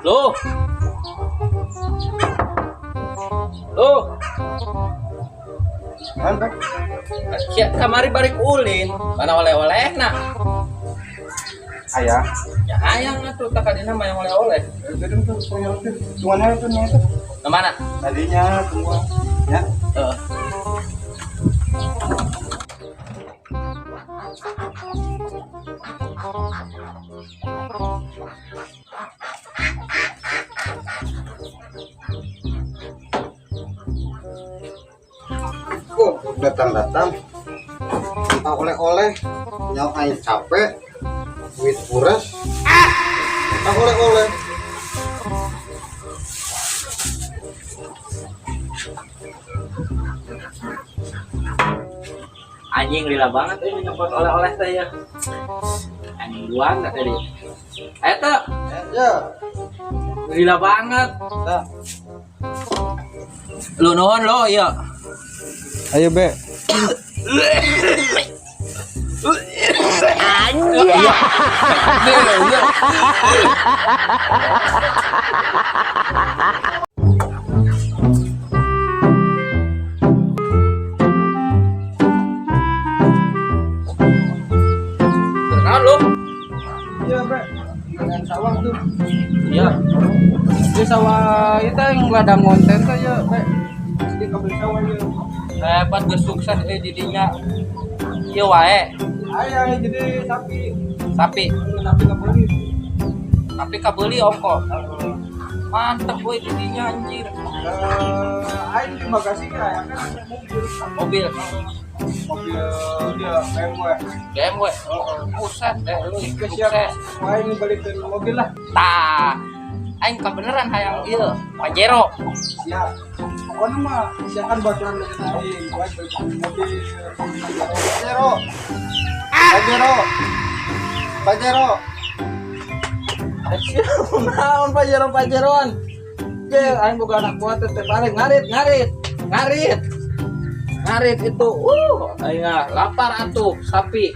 Loh. Loh. Kan? Ya, kamari balik ulin. Mana oleh-oleh nak? Ayah. Ya ayang atuh tak kadina mah yang oleh-oleh. Jadi tuh punya itu. Semuanya itu nih itu. Ke mana? Tadinya semua. Ya. Eh. Oh, datang-datang. Kita oleh-oleh. Nyau air capek. Duit kuras. Kita oleh-oleh. Anjing lila banget ini nyopot oleh-oleh teh ya. Anjing luang tak tadi. Eta Ya. lila banget. Nah. Lu nuhun lo iya. Ayo, Be. Anjing. Iya. Kenal lo? Iya, Be. Dengan sawah tuh. Iya. Di sawah itu yang ladang konten tuh ya, Be. Di kabel sawah ya. Hebat bersukses didinya. Iya wae. Ayah jadi sapi. Sapi. Tapi nggak beli. Tapi kabeli ongko. Mantep boy didinya anjir. Ayah terima kasih ya, kan ada mobil. Mobil Dia BMW. BMW. Buset deh lu Siap. sukses. Ayah ini balikin mobil lah. Tah. Aing kebeneran hayang ieu Pajero. Ya. Pokoknya mah siakan bocoran dengan Aing. Buat balikin mobil. Pajero. Pajero. Pajero. Naon Pajeron. Ge aing boga anak buah teh balik ngarit itu. Aing lapar atuh sapi.